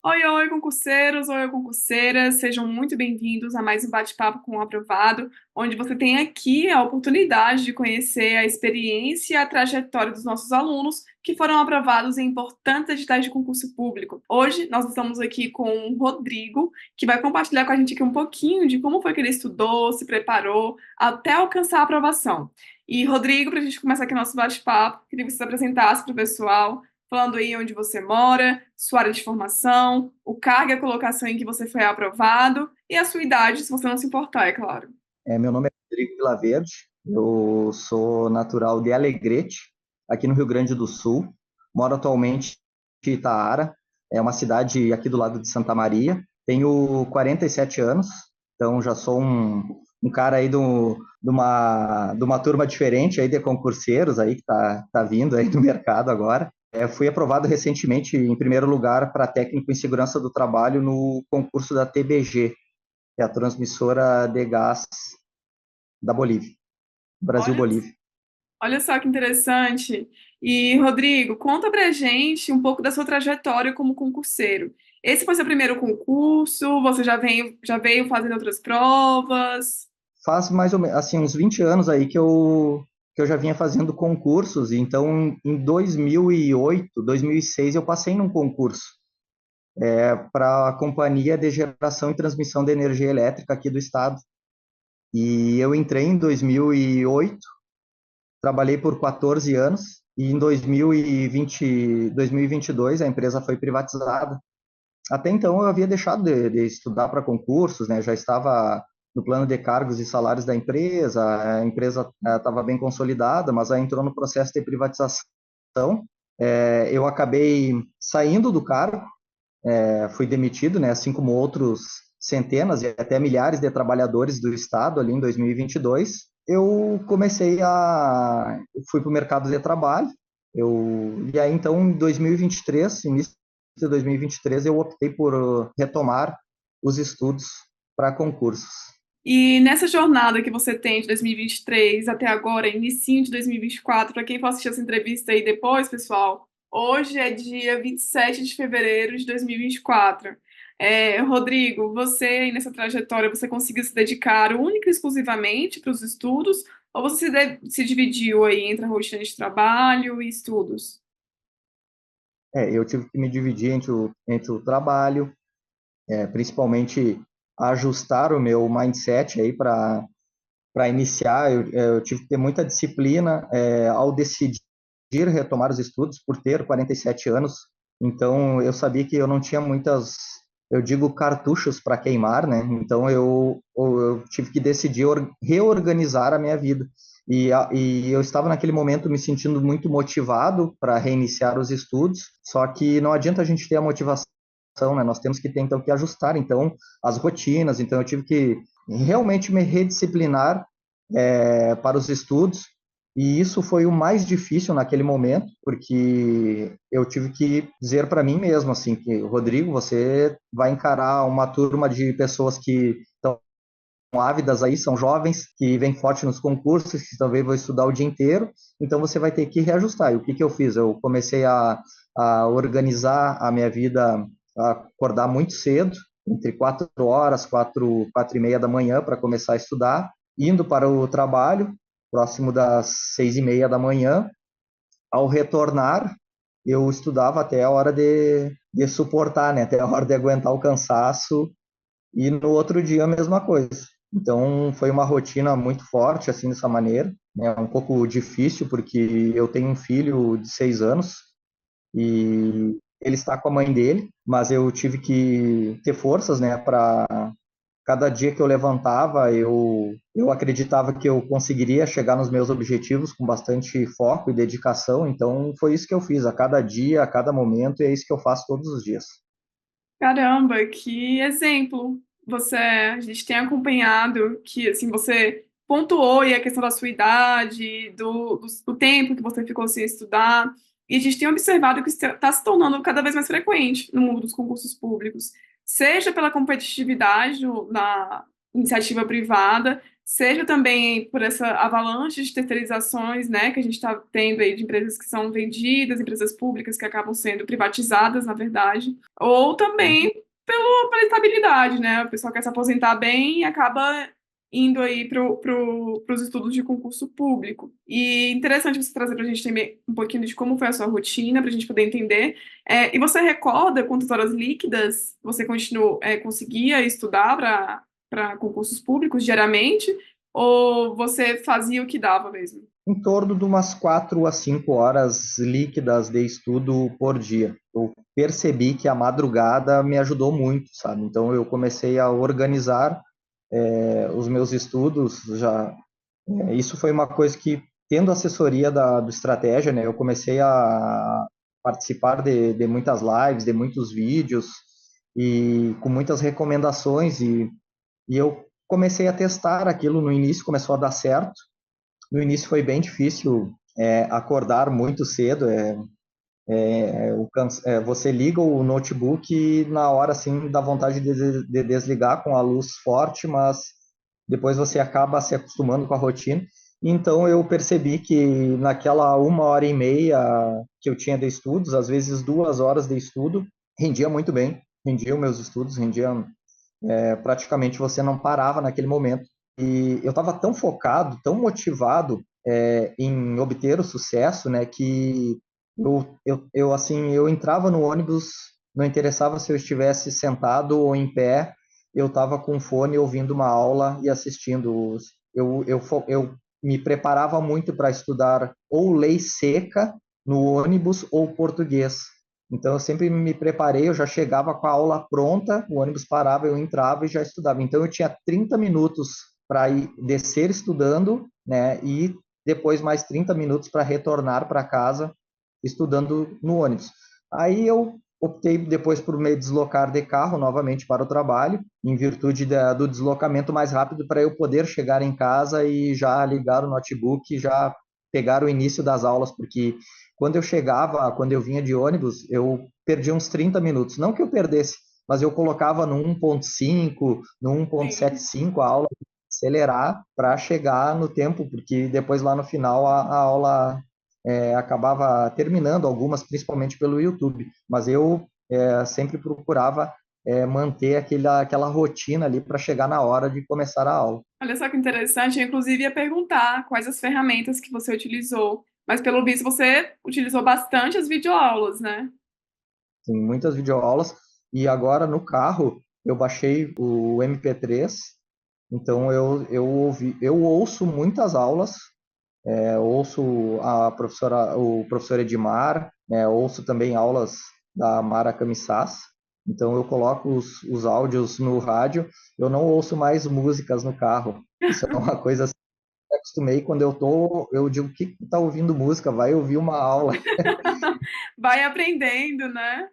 Oi, concurseiros, oi, concurseiras, sejam muito bem-vindos a mais um bate-papo com o Aprovado, onde você tem aqui a oportunidade de conhecer a experiência e a trajetória dos nossos alunos que foram aprovados em importantes editais de concurso público. Hoje nós estamos aqui com o Rodrigo, que vai compartilhar com a gente aqui um pouquinho de como foi que ele estudou, se preparou até alcançar a aprovação. E, Rodrigo, para a gente começar aqui nosso bate-papo, queria que você se apresentasse para o pessoal falando aí onde você mora, sua área de formação, o cargo e a colocação em que você foi aprovado e a sua idade, se você não se importar, é claro. Meu nome é Rodrigo Vilaverde, eu sou natural de Alegrete, aqui no Rio Grande do Sul. Moro atualmente em Itaara, é uma cidade aqui do lado de Santa Maria. Tenho 47 anos, então já sou um cara aí de uma turma diferente aí de concurseiros aí que tá vindo aí do mercado agora. Fui aprovado recentemente em primeiro lugar para técnico em segurança do trabalho no concurso da TBG, que é a transmissora de gás da Bolívia, Olha, Brasil-Bolívia. olha só que interessante. E, Rodrigo, conta pra gente um pouco da sua trajetória como concurseiro. Esse foi seu primeiro concurso? Você já veio fazendo outras provas? Faz mais ou menos assim, uns 20 anos aí que eu já vinha fazendo concursos, então em 2008, 2006 eu passei num concurso para a Companhia de Geração e Transmissão de Energia Elétrica aqui do estado. E eu entrei em 2008, trabalhei por 14 anos e em 2022 a empresa foi privatizada. Até então eu havia deixado de estudar para concursos, né? Já estava no plano de cargos e salários da empresa, a empresa estava bem consolidada, mas aí entrou no processo de privatização. Eu acabei saindo do cargo, fui demitido, né? Assim como outros centenas e até milhares de trabalhadores do estado ali em 2022. Eu fui para o mercado de trabalho. E aí então em 2023, início de 2023, eu optei por retomar os estudos para concursos. E nessa jornada que você tem de 2023 até agora, início de 2024, para quem for assistir essa entrevista aí depois, pessoal, hoje é dia 27 de fevereiro de 2024. Rodrigo, você aí nessa trajetória, você conseguiu se dedicar única e exclusivamente para os estudos, ou você se dividiu aí entre a rotina de trabalho e estudos? Eu tive que me dividir entre o trabalho, principalmente ajustar o meu mindset aí para iniciar. Eu tive que ter muita disciplina ao decidir retomar os estudos por ter 47 anos. Então, eu sabia que eu não tinha muitas, eu digo, cartuchos para queimar, né? Então, eu tive que decidir reorganizar a minha vida. E eu estava naquele momento me sentindo muito motivado para reiniciar os estudos, só que não adianta a gente ter a motivação, né? Nós temos que ter, então, que ajustar, então, as rotinas. Então, eu tive que realmente me redisciplinar para os estudos, e isso foi o mais difícil naquele momento, porque eu tive que dizer para mim mesmo assim que, Rodrigo, você vai encarar uma turma de pessoas que estão ávidas aí, são jovens, que vêm forte nos concursos, que talvez vão estudar o dia inteiro, então você vai ter que reajustar. E o que que eu fiz? Eu comecei a organizar a minha vida, a acordar muito cedo, entre 4 horas, 4h30 da manhã, para começar a estudar, indo para o trabalho, próximo das 6h30 da manhã. Ao retornar, eu estudava até a hora de suportar, né? Até a hora de aguentar o cansaço, e no outro dia a mesma coisa. Então foi uma rotina muito forte, assim, dessa maneira. É um pouco difícil, porque eu tenho um filho de 6 anos e ele está com a mãe dele, mas eu tive que ter forças, né, para cada dia que eu levantava, eu acreditava que eu conseguiria chegar nos meus objetivos com bastante foco e dedicação, então foi isso que eu fiz a cada dia, a cada momento, e é isso que eu faço todos os dias. Caramba, que exemplo! A gente tem acompanhado que assim você pontuou e a questão da sua idade, do tempo que você ficou sem estudar, e a gente tem observado que está se tornando cada vez mais frequente no mundo dos concursos públicos, seja pela competitividade na iniciativa privada, seja também por essa avalanche de terceirizações, né, que a gente está tendo aí de empresas que são vendidas, empresas públicas que acabam sendo privatizadas, na verdade, ou também pela estabilidade, né? O pessoal quer se aposentar bem e acaba indo aí para os estudos de concurso público. E interessante você trazer para a gente também um pouquinho de como foi a sua rotina, para a gente poder entender. E você recorda quantas horas líquidas você continuou, conseguia estudar para concursos públicos diariamente? Ou você fazia o que dava mesmo? Em torno de umas 4 a 5 horas líquidas de estudo por dia. Eu percebi que a madrugada me ajudou muito, sabe? Então eu comecei a organizar os meus estudos já. Isso foi uma coisa que, tendo assessoria do Estratégia, né, eu comecei a participar de muitas lives, de muitos vídeos e com muitas recomendações e eu comecei a testar aquilo. No início começou a dar certo. No início foi bem difícil acordar muito cedo. Você liga o notebook e na hora assim dá vontade de desligar com a luz forte, mas depois você acaba se acostumando com a rotina. Então eu percebi que naquela 1 hora e meia que eu tinha de estudos, às vezes 2 horas de estudo, rendia muito bem, rendia os meus estudos, rendia praticamente você não parava naquele momento. E eu estava tão focado, tão motivado em obter o sucesso, né, que assim, eu entrava no ônibus, não interessava se eu estivesse sentado ou em pé, eu estava com fone ouvindo uma aula e assistindo. Eu me preparava muito para estudar ou lei seca no ônibus ou português. Então, eu sempre me preparei, eu já chegava com a aula pronta, o ônibus parava, eu entrava e já estudava. Então, eu tinha 30 minutos para ir descer estudando, né, e depois mais 30 minutos para retornar para casa estudando no ônibus. Aí eu optei depois por me deslocar de carro novamente para o trabalho, em virtude do deslocamento mais rápido para eu poder chegar em casa e já ligar o notebook e já pegar o início das aulas, porque quando eu chegava, quando eu vinha de ônibus, eu perdia uns 30 minutos. Não que eu perdesse, mas eu colocava no 1.5, no Sim. 1.75 a aula, acelerar para chegar no tempo, porque depois lá no final a aula acabava terminando, algumas principalmente pelo YouTube, mas eu sempre procurava manter aquela rotina ali para chegar na hora de começar a aula. Olha só que interessante, eu inclusive ia perguntar quais as ferramentas que você utilizou, mas pelo visto você utilizou bastante as videoaulas, né? Tem muitas videoaulas e agora no carro eu baixei o MP3, então eu ouço muitas aulas, ouço o professor Edmar, né, ouço também aulas da Mara Camissas, então eu coloco os áudios no rádio, eu não ouço mais músicas no carro. Isso é uma coisa assim, que eu acostumei quando eu digo que tá ouvindo música, vai ouvir uma aula. Vai aprendendo, né?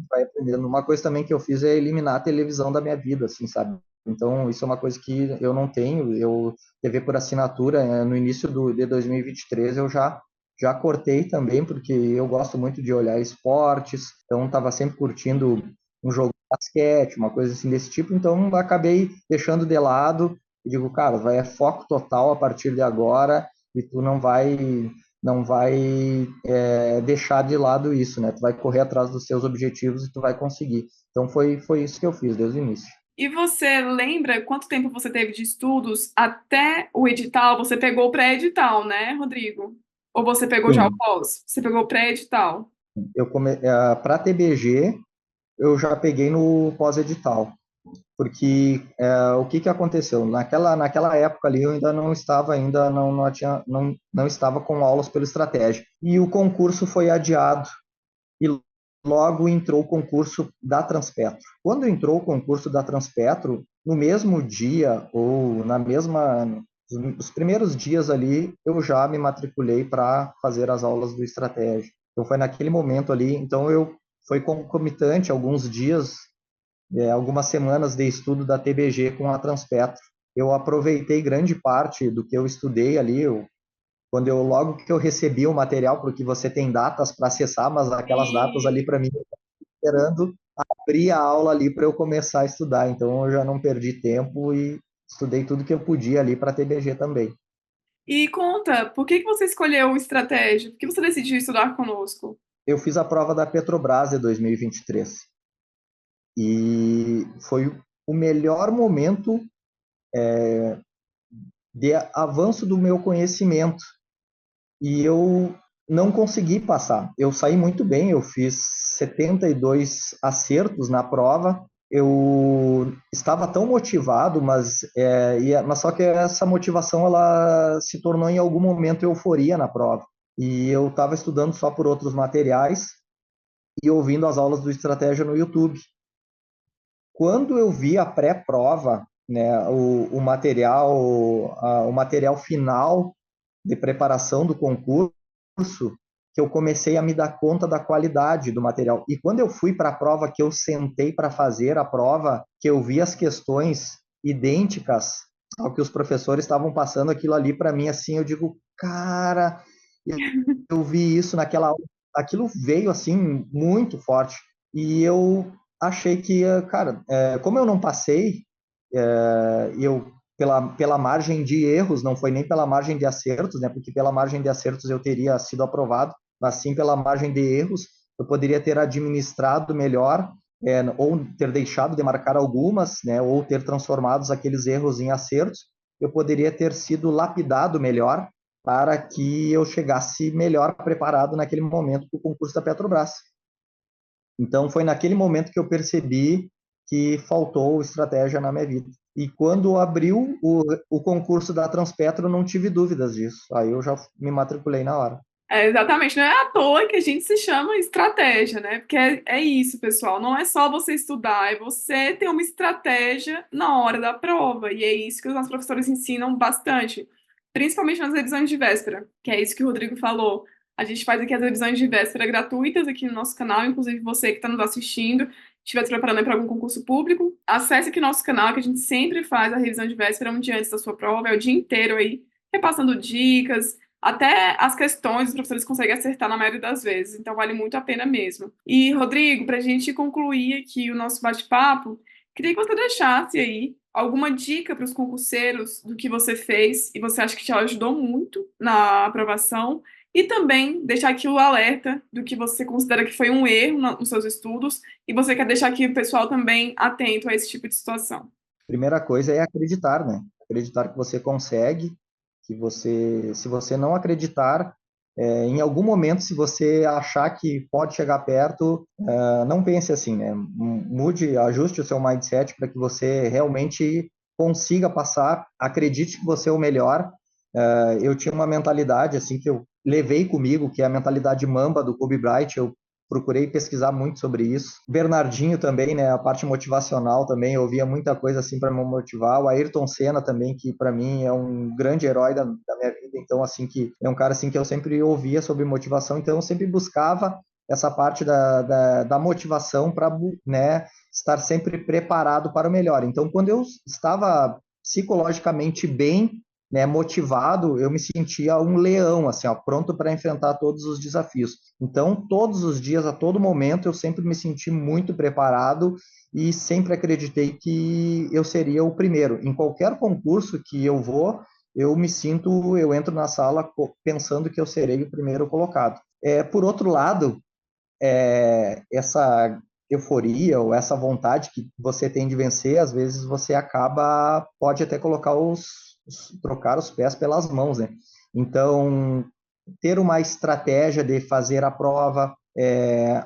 Vai aprendendo. Uma coisa também que eu fiz é eliminar a televisão da minha vida, assim, sabe? Então, isso é uma coisa que eu não tenho. Eu, TV por assinatura, no início de 2023, eu já cortei também, porque eu gosto muito de olhar esportes, então estava sempre curtindo um jogo de basquete, uma coisa assim desse tipo, então acabei deixando de lado e digo, cara, vai foco total a partir de agora e tu não vai deixar de lado isso, né? Tu vai correr atrás dos seus objetivos e tu vai conseguir. Então foi isso que eu fiz desde o início. E você lembra quanto tempo você teve de estudos até o edital? Você pegou o pré-edital, né, Rodrigo? Ou você pegou já o Sim, pós? Você pegou o pré-edital. para TBG eu já peguei no pós-edital, porque o que aconteceu naquela época ali eu ainda não estava não estava com aulas pela estratégia e o concurso foi adiado e logo entrou o concurso da Transpetro. Quando entrou o concurso da Transpetro, no mesmo dia ou os primeiros dias ali, eu já me matriculei para fazer as aulas do Estratégia. Então foi naquele momento ali, então eu foi concomitante alguns dias, algumas semanas de estudo da TBG com a Transpetro. Eu aproveitei grande parte do que eu estudei ali, quando eu logo que eu recebi o material, porque você tem datas para acessar, mas aquelas datas ali E para mim esperando abrir a aula ali para eu começar a estudar. Então eu já não perdi tempo estudei tudo que eu podia ali para TBG também. E conta, por que que você escolheu estratégia? Por que você decidiu estudar conosco? Eu fiz a prova da Petrobras de 2023 e foi o melhor momento de avanço do meu conhecimento e eu não consegui passar. Eu saí muito bem, eu fiz 72 acertos na prova. Eu estava tão motivado, mas só que essa motivação ela se tornou em algum momento euforia na prova. E eu estava estudando só por outros materiais e ouvindo as aulas do Estratégia no YouTube. Quando eu vi a pré-prova, né, o material final de preparação do concurso, que eu comecei a me dar conta da qualidade do material. E quando eu fui para a prova, que eu sentei para fazer a prova, que eu vi as questões idênticas ao que os professores estavam passando aquilo ali para mim, assim, eu digo, cara, eu vi isso naquela aula, aquilo veio assim muito forte. E eu achei que, cara, como eu não passei, eu pela margem de erros, não foi nem pela margem de acertos, né? Porque pela margem de acertos eu teria sido aprovado, mas sim pela margem de erros, eu poderia ter administrado melhor, ou ter deixado de marcar algumas, né? Ou ter transformado aqueles erros em acertos. Eu poderia ter sido lapidado melhor para que eu chegasse melhor preparado naquele momento para o concurso da Petrobras. Então, foi naquele momento que eu percebi que faltou estratégia na minha vida. E quando abriu o concurso da Transpetro, não tive dúvidas disso. Aí eu já me matriculei na hora. É, exatamente, não é à toa que a gente se chama estratégia, né? Porque é isso, pessoal. Não é só você estudar, é você ter uma estratégia na hora da prova. E é isso que os nossos professores ensinam bastante, principalmente nas revisões de véspera, que é isso que o Rodrigo falou. A gente faz aqui as revisões de véspera gratuitas aqui no nosso canal, inclusive você que está nos assistindo, estiver se preparando para algum concurso público, acesse aqui nosso canal, que a gente sempre faz a revisão de véspera um dia antes da sua prova, é o dia inteiro aí, repassando dicas até as questões os professores conseguem acertar na maioria das vezes, então vale muito a pena mesmo. E, Rodrigo, para a gente concluir aqui o nosso bate-papo, queria que você deixasse aí alguma dica para os concurseiros do que você fez e você acha que te ajudou muito na aprovação, e também deixar aqui o alerta do que você considera que foi um erro nos seus estudos e você quer deixar aqui o pessoal também atento a esse tipo de situação. Primeira coisa é acreditar, né? Acreditar que você consegue, se você não acreditar, em algum momento, se você achar que pode chegar perto, não pense assim, né? Mude, ajuste o seu mindset para que você realmente consiga passar, acredite que você é o melhor. Eu tinha uma mentalidade assim que eu levei comigo, que é a mentalidade Mamba do Kobe Bryant. Eu procurei pesquisar muito sobre isso. Bernardinho também, né? A parte motivacional também, eu ouvia muita coisa assim para me motivar. O Ayrton Senna também, que para mim é um grande herói da minha vida. Então, assim, que é um cara assim que eu sempre ouvia sobre motivação. Então, eu sempre buscava essa parte da motivação para, né, estar sempre preparado para o melhor. Então, quando eu estava psicologicamente bem, né, motivado, eu me sentia um leão, assim, ó, pronto para enfrentar todos os desafios. Então, todos os dias, a todo momento, eu sempre me senti muito preparado e sempre acreditei que eu seria o primeiro. Em qualquer concurso que eu vou, eu entro na sala pensando que eu serei o primeiro colocado. Por outro lado, essa euforia ou essa vontade que você tem de vencer, às vezes você pode até trocar os pés pelas mãos, né? Então, ter uma estratégia de fazer a prova,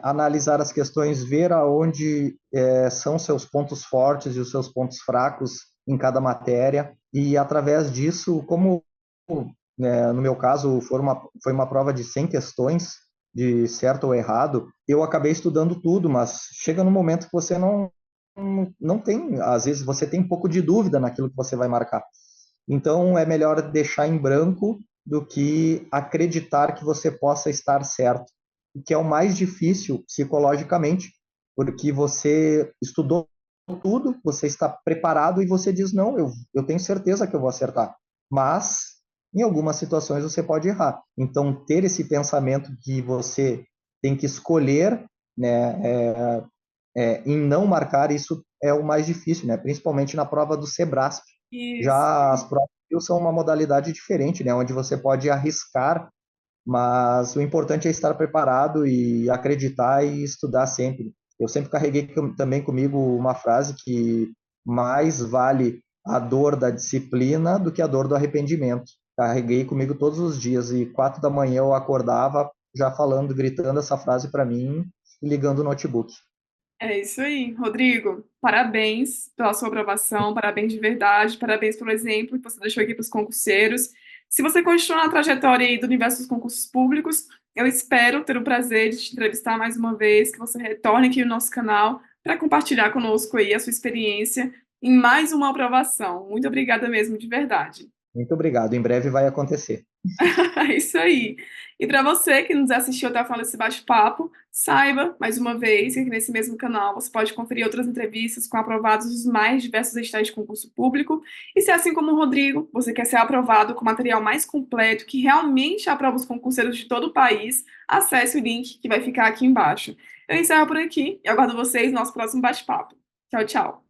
analisar as questões, ver aonde são seus pontos fortes e os seus pontos fracos em cada matéria, e através disso, como no meu caso foi uma prova de 100 questões, de certo ou errado, eu acabei estudando tudo, mas chega no momento que você não tem, às vezes você tem um pouco de dúvida naquilo que você vai marcar. Então é melhor deixar em branco do que acreditar que você possa estar certo, o que é o mais difícil psicologicamente, porque você estudou tudo, você está preparado e você diz, não, eu tenho certeza que eu vou acertar. Mas, em algumas situações, você pode errar. Então, ter esse pensamento que você tem que escolher, né, em não marcar, isso é o mais difícil, né? Principalmente na prova do Sebrasp, Isso. Já as provas são uma modalidade diferente, né? Onde você pode arriscar, mas o importante é estar preparado e acreditar e estudar sempre. Eu sempre carreguei também comigo uma frase que mais vale a dor da disciplina do que a dor do arrependimento. Carreguei comigo todos os dias e 4 da manhã eu acordava já falando, gritando essa frase para mim e ligando o notebook. É isso aí, Rodrigo. Parabéns pela sua aprovação, parabéns de verdade, parabéns pelo exemplo que você deixou aqui para os concurseiros. Se você continuar na trajetória aí do universo dos concursos públicos, eu espero ter o prazer de te entrevistar mais uma vez, que você retorne aqui no nosso canal para compartilhar conosco aí a sua experiência em mais uma aprovação. Muito obrigada mesmo, de verdade. Muito obrigado. Em breve vai acontecer. É isso aí. E para você que nos assistiu até o final desse bate-papo, saiba, mais uma vez, que aqui nesse mesmo canal você pode conferir outras entrevistas com aprovados dos mais diversos editais de concurso público. E se, assim como o Rodrigo, você quer ser aprovado com material mais completo, que realmente aprova os concurseiros de todo o país, acesse o link que vai ficar aqui embaixo. Eu encerro por aqui e aguardo vocês no nosso próximo bate-papo. Tchau, tchau.